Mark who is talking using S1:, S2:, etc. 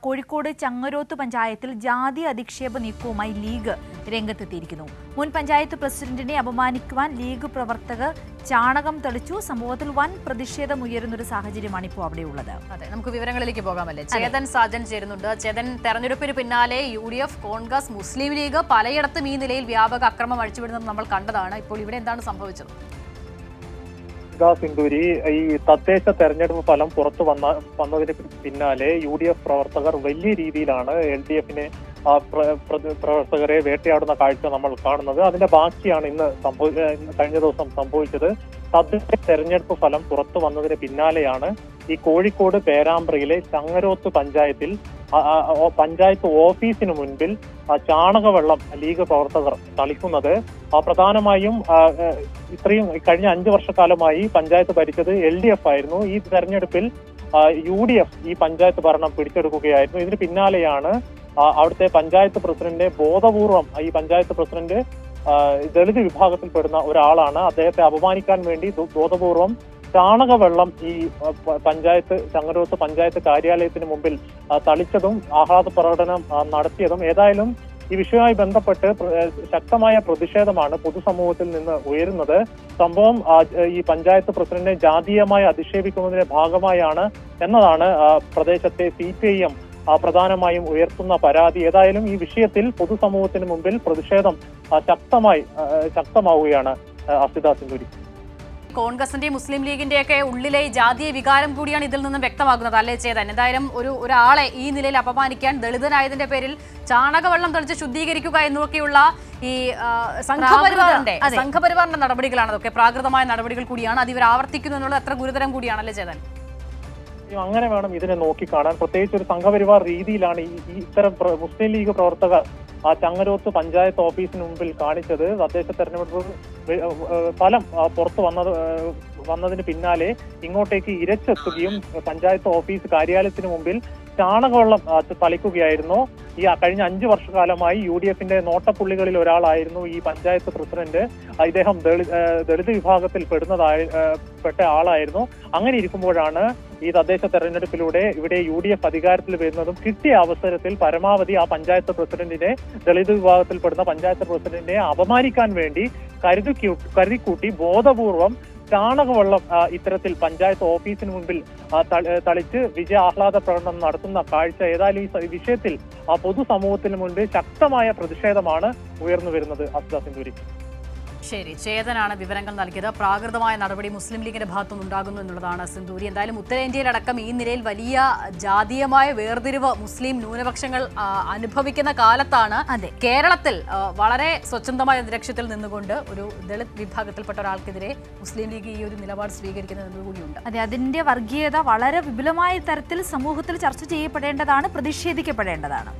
S1: കോഴിക്കോട് ചങ്ങരോത്ത് പഞ്ചായത്തിൽ ജാതി അധിക്ഷേപ നീക്കവുമായി ലീഗ് രംഗത്തെത്തിയിരിക്കുന്നു. മുൻ പഞ്ചായത്ത് പ്രസിഡന്റിനെ അപമാനിക്കുവാൻ ലീഗ് പ്രവർത്തകർ ചാണകം തെളിച്ചു. സംഭവത്തിൽ വൻ പ്രതിഷേധമുയരുന്നൊരു സാഹചര്യമാണ് ഇപ്പോൾ അവിടെയുള്ളത്.
S2: അതെ, നമുക്ക് വിവരങ്ങളിലേക്ക് പോകാമല്ലേ. ചേതൻ സാജൻ ചേരുന്നുണ്ട്. ചേതൻ, തെരഞ്ഞെടുപ്പിന് പിന്നാലെ UDF, കോൺഗ്രസ്, മുസ്ലിം ലീഗ് പലയിടത്തും ഈ നിലയിൽ വ്യാപക അക്രമം അഴിച്ചുവിടുന്നത് നമ്മൾ കണ്ടതാണ്. ഇപ്പോൾ ഇവിടെ എന്താണ് സംഭവിച്ചത്?
S3: സിന്ധൂരി, ഈ തദ്ദേശ തെരഞ്ഞെടുപ്പ് ഫലം പുറത്തു വന്നതിന് പിന്നാലെ UDF പ്രവർത്തകർ വലിയ രീതിയിലാണ് LDFനെ പ്രവർത്തകരെ വേട്ടയാടുന്ന കാഴ്ച നമ്മൾ കാണുന്നത്. അതിന്റെ ബാക്കിയാണ് കഴിഞ്ഞ ദിവസം സംഭവിച്ചത്. തദ്ദേശ തെരഞ്ഞെടുപ്പ് ഫലം പുറത്തു വന്നതിന് പിന്നാലെയാണ് ഈ കോഴിക്കോട് പേരാമ്പ്രയിലെ ചങ്ങരോത്ത് പഞ്ചായത്തിൽ പഞ്ചായത്ത് ഓഫീസിന് മുൻപിൽ ചാണകവെള്ളം ലീഗ് പ്രവർത്തകർ തളിക്കുന്നത്. പ്രധാനമായും ഇത്രയും കഴിഞ്ഞ 5 വർഷക്കാലമായി പഞ്ചായത്ത് ഭരിച്ചത് LDF ആയിരുന്നു. ഈ തെരഞ്ഞെടുപ്പിൽ UDF ഈ പഞ്ചായത്ത് ഭരണം പിടിച്ചെടുക്കുകയായിരുന്നു. ഇതിന് പിന്നാലെയാണ് അവിടുത്തെ പഞ്ചായത്ത് പ്രസിഡന്റ് ബോധപൂർവം, ഈ പഞ്ചായത്ത് പ്രസിഡന്റ് ദളിത് വിഭാഗത്തിൽപ്പെടുന്ന ഒരാളാണ്, അദ്ദേഹത്തെ അപമാനിക്കാൻ വേണ്ടി ബോധപൂർവം ചാണകവെള്ളം ഈ ചങ്ങരോത്ത് പഞ്ചായത്ത് കാര്യാലയത്തിന് മുമ്പിൽ തളിച്ചതും ആഹ്ലാദ പ്രകടനം നടത്തിയതും ഏതായാലും ഈ വിഷയവുമായി ബന്ധപ്പെട്ട് ശക്തമായ പ്രതിഷേധമാണ് പൊതുസമൂഹത്തിൽ നിന്ന് ഉയരുന്നത്. സംഭവം ഈ പഞ്ചായത്ത് പ്രസിഡന്റിനെ ജാതീയമായി അധിക്ഷേപിക്കുന്നതിന്റെ ഭാഗമായാണ് എന്നതാണ് പ്രദേശത്തെ CPIM പ്രധാനമായും ഉയർത്തുന്ന പരാതി. ഏതായാലും ഈ വിഷയത്തിൽ പൊതുസമൂഹത്തിന് മുമ്പിൽ പ്രതിഷേധം ശക്തമാവുകയാണ്. അസിത സിന്ധൂരി,
S2: കോൺഗ്രസിന്റെയും മുസ്ലിം ലീഗിന്റെയൊക്കെ ഉള്ളിലെ ജാതീയ വികാരം കൂടിയാണ് ഇതിൽ നിന്നും വ്യക്തമാകുന്നത്, അല്ലേ ചേതൻ? എന്തായാലും ഒരാളെ ഈ നിലയിൽ അപമാനിക്കാൻ, ദളിതനായതിന്റെ പേരിൽ ചാണകവെള്ളം തെളിച്ച് ശുദ്ധീകരിക്കുക എന്നൊക്കെയുള്ള ഈ സംഘപരിവാറിന്റെ നടപടികളാണ്. അതൊക്കെ പ്രാകൃതമായ നടപടികൾ കൂടിയാണ്. അത് ഇവർ ആവർത്തിക്കുന്നു എന്നുള്ളത് എത്ര ഗുരുതരം കൂടിയാണല്ലേ ചേതൻ?
S3: അങ്ങനെ വേണം ഇതിനെ നോക്കിക്കാണാൻ. പ്രത്യേകിച്ച് ഒരു സംഘപരിവാർ രീതിയിലാണ് ഇത്തരം മുസ്ലിം ലീഗ് പ്രവർത്തകർ ചങ്ങരോത്ത് പഞ്ചായത്ത് ഓഫീസിന് മുമ്പിൽ കാണിച്ചത്. തദ്ദേശ തെരഞ്ഞെടുപ്പ് ഫലം പുറത്തു വന്നതിന് പിന്നാലെ ഇങ്ങോട്ടേക്ക് ഇരച്ചെത്തുകയും പഞ്ചായത്ത് ഓഫീസ് കാര്യാലയത്തിന് മുമ്പിൽ ചാണകവെള്ളം തളിക്കുകയായിരുന്നു. ഈ കഴിഞ്ഞ 5 വർഷക്കാലമായി UDFന്റെ നോട്ടപ്പുള്ളികളിൽ ഒരാളായിരുന്നു ഈ പഞ്ചായത്ത് പ്രസിഡന്റ്. ഇദ്ദേഹം ദളിത് വിഭാഗത്തിൽ പെട്ട ആളായിരുന്നു. അങ്ങനെ ഇരിക്കുമ്പോഴാണ് ഈ തദ്ദേശ തെരഞ്ഞെടുപ്പിലൂടെ ഇവിടെ UDF അധികാരത്തിൽ വരുന്നതും കിട്ടിയ അവസരത്തിൽ പരമാവധി ആ പഞ്ചായത്ത് പ്രസിഡന്റിനെ, ദളിത് വിഭാഗത്തിൽപ്പെടുന്ന പഞ്ചായത്ത് പ്രസിഡന്റിനെ അപമാനിക്കാൻ വേണ്ടി കരുതിക്കൂട്ടി ബോധപൂർവം ചാണകവെള്ളം ഇത്തരത്തിൽ പഞ്ചായത്ത് ഓഫീസിന് മുമ്പിൽ തളിച്ച് ആഹ്ലാദ പ്രകടനം നടത്തുന്ന കാഴ്ച ഏതായാലും ഈ വിഷയത്തിൽ പൊതുസമൂഹത്തിന് മുൻപിൽ ശക്തമായ പ്രതിഷേധമാണ് ഉയർന്നു വരുന്നത്. അസ്ത സിന്ധൂരി.
S2: ശരി, ചേതനാണ് വിവരങ്ങൾ നൽകിയത്. പ്രാകൃതമായ നടപടി മുസ്ലിം ലീഗിന്റെ ഭാഗത്തുനിന്ന് ഉണ്ടാകുന്നു എന്നുള്ളതാണ് സിന്ധൂരി. എന്തായാലും ഉത്തരേന്ത്യയിലടക്കം ഈ നിലയിൽ വലിയ ജാതീയമായ വേർതിരിവ് മുസ്ലിം ന്യൂനപക്ഷങ്ങൾ അനുഭവിക്കുന്ന കാലത്താണ് കേരളത്തിൽ വളരെ സ്വച്ഛന്തമായ അന്തരീക്ഷത്തിൽ നിന്നുകൊണ്ട് ഒരു ദളിത് വിഭാഗത്തിൽപ്പെട്ട ഒരാൾക്കെതിരെ മുസ്ലിം ലീഗ് ഈ ഒരു നിലപാട് സ്വീകരിക്കുന്നത് കൂടിയുണ്ട്.
S1: അതെ, അതിന്റെ വർഗീയത വളരെ വിപുലമായ തരത്തിൽ സമൂഹത്തിൽ ചർച്ച ചെയ്യപ്പെടേണ്ടതാണ്, പ്രതിഷേധിക്കപ്പെടേണ്ടതാണ്.